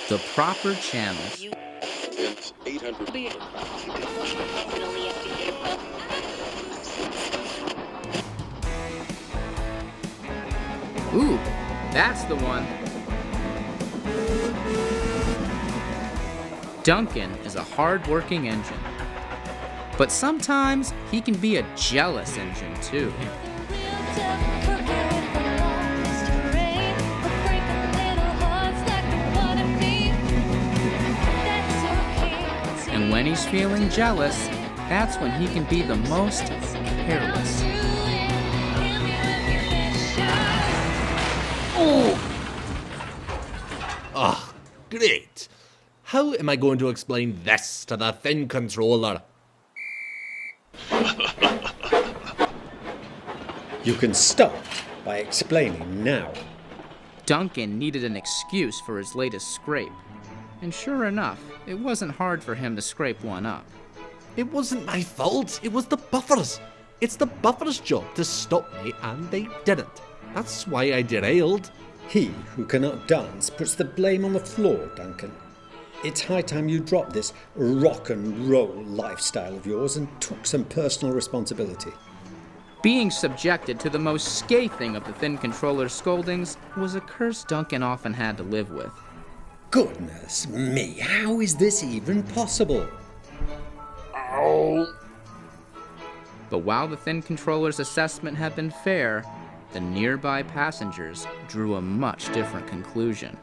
The proper channels. It's 800. Ooh, that's the one. Duncan is a hard-working engine. But sometimes he can be a jealous engine, too. And when he's feeling jealous, that's when he can be the most careless. Oh, great. How am I going to explain this to the thin controller? You can start by explaining now. Duncan needed an excuse for his latest scrape. And sure enough, it wasn't hard for him to scrape one up. It wasn't my fault. It was the buffers. It's the buffers' job to stop me, and they didn't. That's why I derailed. He who cannot dance puts the blame on the floor, Duncan. It's high time you dropped this rock and roll lifestyle of yours and took some personal responsibility. Being subjected to the most scathing of the Thin Controller's scoldings was a curse Duncan often had to live with. Goodness me, how is this even possible? Ow. But while the Thin Controller's assessment had been fair, the nearby passengers drew a much different conclusion.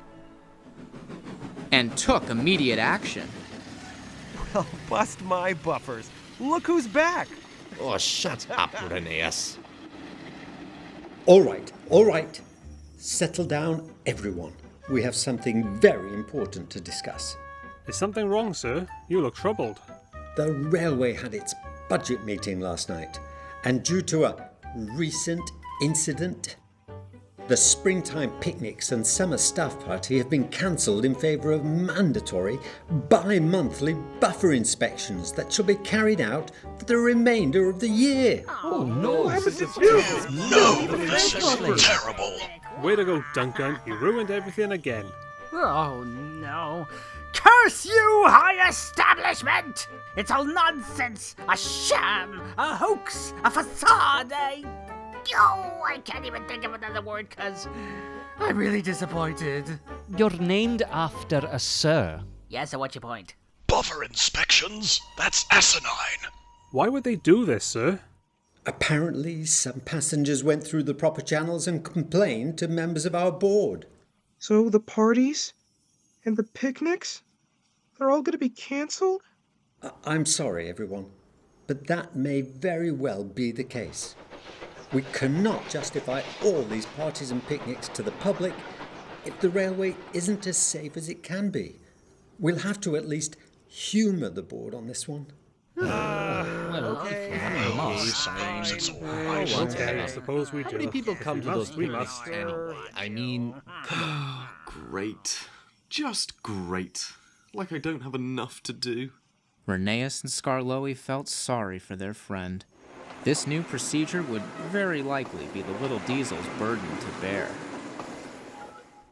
And took immediate action. Well, bust my buffers. Look who's back. Oh, shut up, Rheneas. All right. Settle down, everyone. We have something very important to discuss. Is something wrong, sir? You look troubled. The railway had its budget meeting last night, and due to a recent incident, the springtime picnics and summer staff party have been cancelled in favour of mandatory bi-monthly buffer inspections that shall be carried out for the remainder of the year. Oh, no. No, this is terrible. Way to go, Duncan. You ruined everything again. Oh no. Curse you, high establishment! It's all nonsense! A sham! A hoax! A facade! I can't even think of another word because I'm really disappointed. You're named after a sir. Yeah, so what's your point? Buffer inspections? That's asinine. Why would they do this, sir? Apparently, some passengers went through the proper channels and complained to members of our board. So the parties and the picnics, they're all going to be cancelled? I'm sorry, everyone, but that may very well be the case. We cannot justify all these parties and picnics to the public if the railway isn't as safe as it can be. We'll have to at least humour the board on this one. Okay, I suppose we do. How many people come to those We picnics must. anyway? I mean, Great. Just great. Like I don't have enough to do. Rheneas and Skarloey felt sorry for their friend. This new procedure would very likely be the little diesel's burden to bear.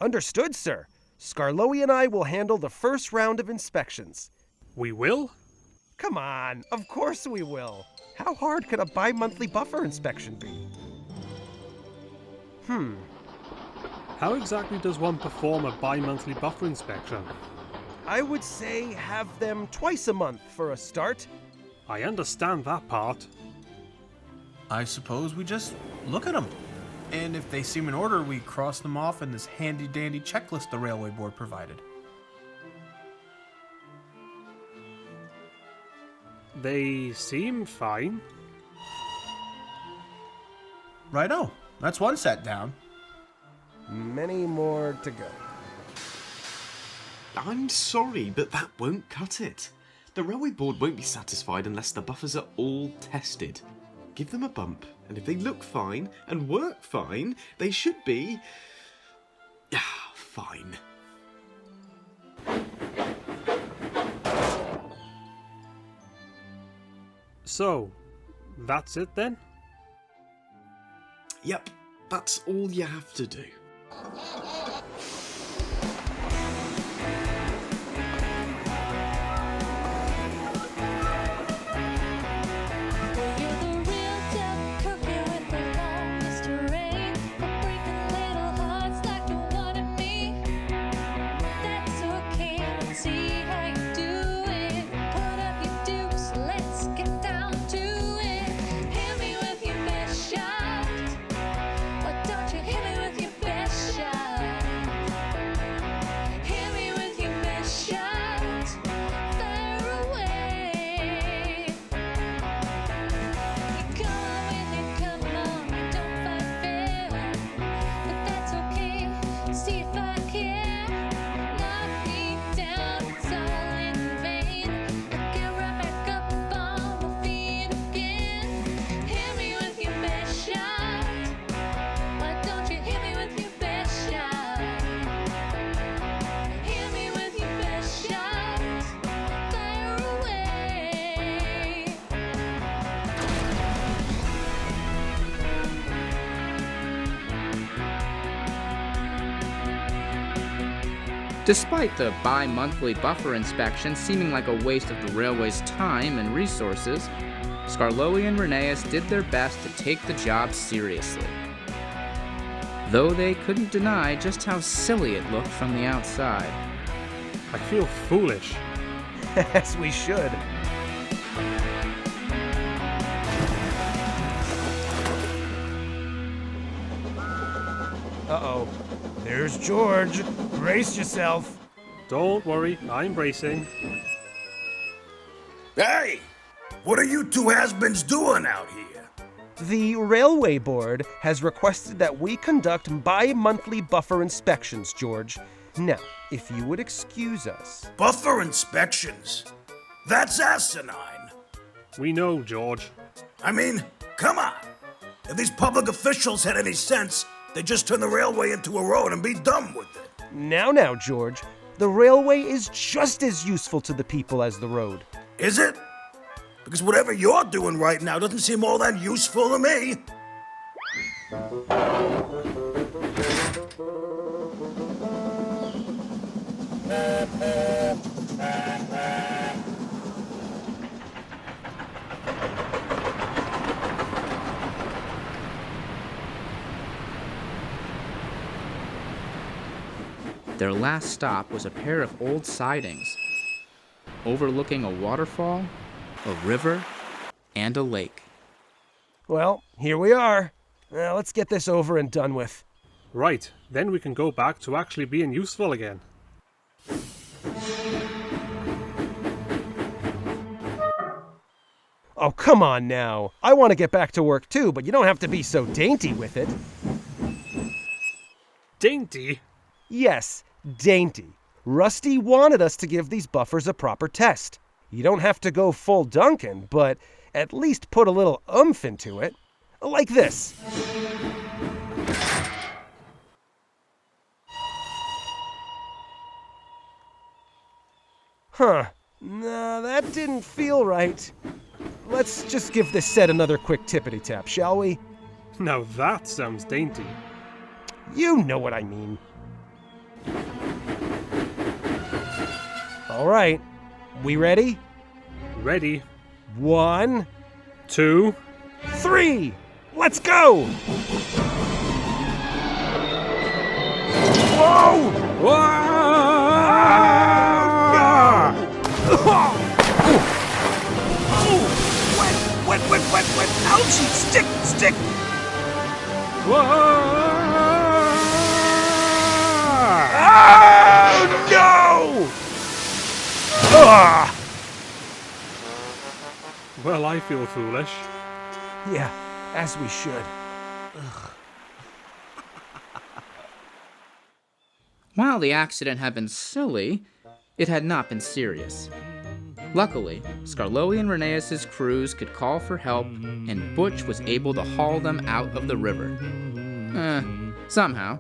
Understood, sir. Skarloey and I will handle the first round of inspections. We will? Come on, of course we will. How hard could a bi-monthly buffer inspection be? How exactly does one perform a bi-monthly buffer inspection? I would say have them twice a month for a start. I understand that part. I suppose we just look at them. And if they seem in order, we cross them off in this handy-dandy checklist the railway board provided. They seem fine. Righto, that's one set down. Many more to go. I'm sorry, but that won't cut it. The railway board won't be satisfied unless the buffers are all tested. Give them a bump, and if they look fine and work fine, they should be... fine. So, that's it then? Yep, that's all you have to do. Despite the bi-monthly buffer inspection seeming like a waste of the railway's time and resources, Skarloey and Rheneas did their best to take the job seriously. Though they couldn't deny just how silly it looked from the outside. I feel foolish. As we should. Uh-oh. There's George. Brace yourself. Don't worry, I'm bracing. Hey! What are you two has-beens doing out here? The Railway Board has requested that we conduct bi-monthly buffer inspections, George. Now, if you would excuse us. Buffer inspections? That's asinine. We know, George. I mean, come on. If these public officials had any sense, they'd just turn the railway into a road and be done with it. Now, George. The railway is just as useful to the people as the road. Is it? Because whatever you're doing right now doesn't seem all that useful to me. Their last stop was a pair of old sidings, overlooking a waterfall, a river, and a lake. Well, here we are. Now, let's get this over and done with. Right, then we can go back to actually being useful again. Oh, come on now. I want to get back to work too, but you don't have to be so dainty with it. Dainty? Yes, dainty. Rusty wanted us to give these buffers a proper test. You don't have to go full Duncan, but at least put a little oomph into it. Like this. Huh. Nah, that didn't feel right. Let's just give this set another quick tippity-tap, shall we? Now that sounds dainty. You know what I mean. All right. We ready? Ready. 1, 2, 3. Let's go! Whoa! Wet. Ouchie! Stick! Oh, no! Ah! Well, I feel foolish. Yeah, as we should. Ugh. While the accident had been silly, it had not been serious. Luckily, Skarloey and Rheneas' crews could call for help, and Butch was able to haul them out of the river. Somehow.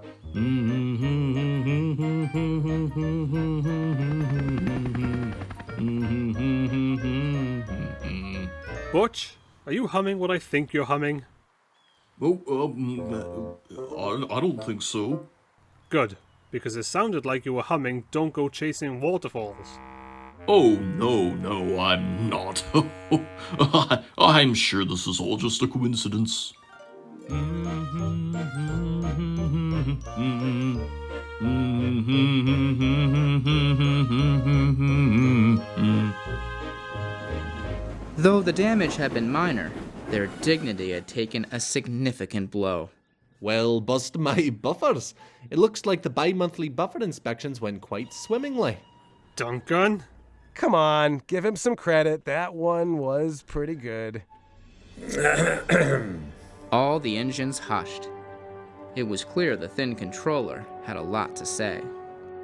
Butch, are you humming what I think you're humming? Oh, I don't think so. Good, because it sounded like you were humming Don't Go Chasing Waterfalls. Oh, no, I'm not. I'm sure this is all just a coincidence. Though the damage had been minor, their dignity had taken a significant blow. Well, bust my buffers. It looks like the bi-monthly buffer inspections went quite swimmingly. Duncan? Come on, give him some credit. That one was pretty good. All the engines hushed. It was clear the thin controller had a lot to say.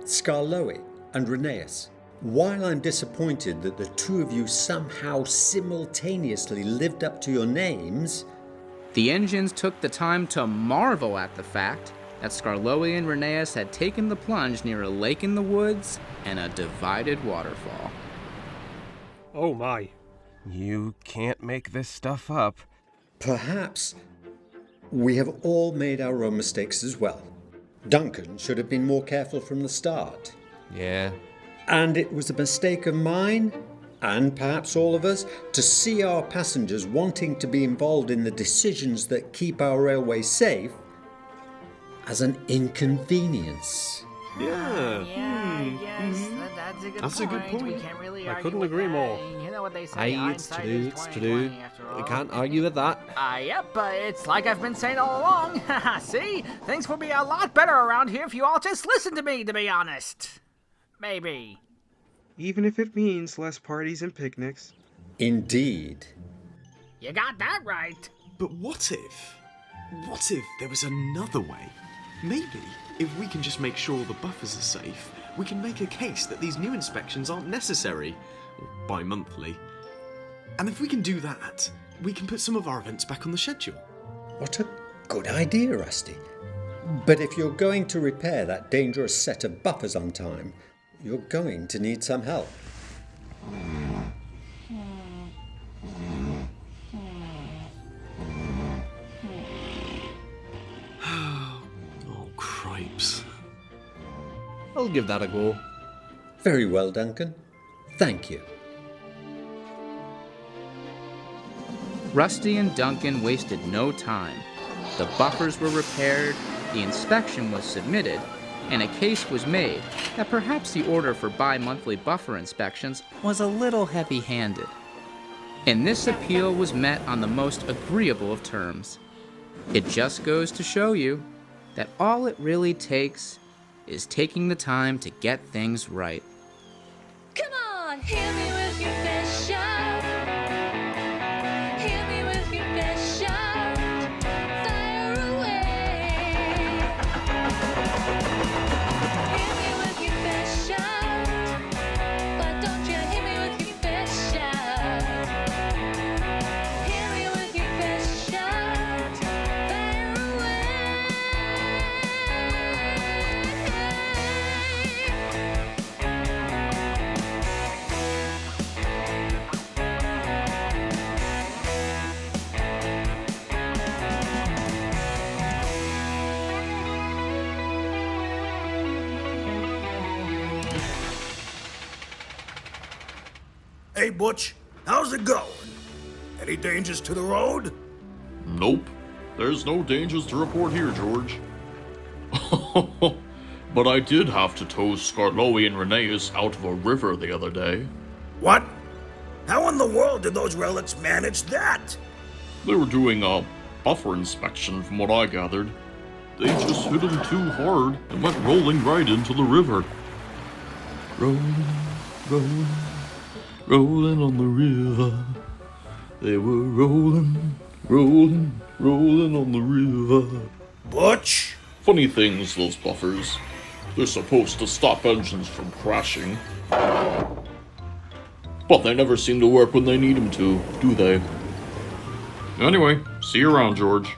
Skarloey and Rheneas, while I'm disappointed that the two of you somehow simultaneously lived up to your names, the engines took the time to marvel at the fact that Skarloey and Rheneas had taken the plunge near a lake in the woods and a divided waterfall. Oh my. You can't make this stuff up. perhaps we have all made our own mistakes as well. Duncan should have been more careful from the start. Yeah. And it was a mistake of mine, and perhaps all of us, to see our passengers wanting to be involved in the decisions that keep our railway safe as an inconvenience. Yeah. Yes, that's a good point. We can't really argue couldn't with agree that. more. You know what they say, Aye, it's hindsight true, is it's 20/20 true. after We all. can't argue with that. Yep, but it's like I've been saying all along. See? Things would be a lot better around here if you all just listened to me, to be honest. Maybe. Even if it means less parties and picnics. Indeed. You got that right. But what if there was another way? Maybe if we can just make sure all the buffers are safe, we can make a case that these new inspections aren't necessary, bi-monthly. And if we can do that, we can put some of our events back on the schedule. What a good idea, Rusty. But if you're going to repair that dangerous set of buffers on time, you're going to need some help. Oh, cripes. I'll give that a go. Very well, Duncan. Thank you. Rusty and Duncan wasted no time. The buffers were repaired, the inspection was submitted, and a case was made that perhaps the order for bi-monthly buffer inspections was a little heavy-handed. And this appeal was met on the most agreeable of terms. It just goes to show you that all it really takes is taking the time to get things right. Come on, hit me with your best shot. Hit me with your best shot. Fire away. Hit me with your best shot. But don't you hit me with your best shot. Hit me with your best shot. Fire away. Hey, Butch, how's it going? Any dangers to the road? Nope. There's no dangers to report here, George. But I did have to tow Skarloey and Rheneas out of a river the other day. What? How in the world did those relics manage that? They were doing a buffer inspection from what I gathered. They just hit them too hard and went rolling right into the river. Rolling, rolling, rolling on the river. They were rolling, rolling, rolling on the river. Butch? Funny things, those buffers. They're supposed to stop engines from crashing. But they never seem to work when they need them to, do they? Anyway, see you around, George.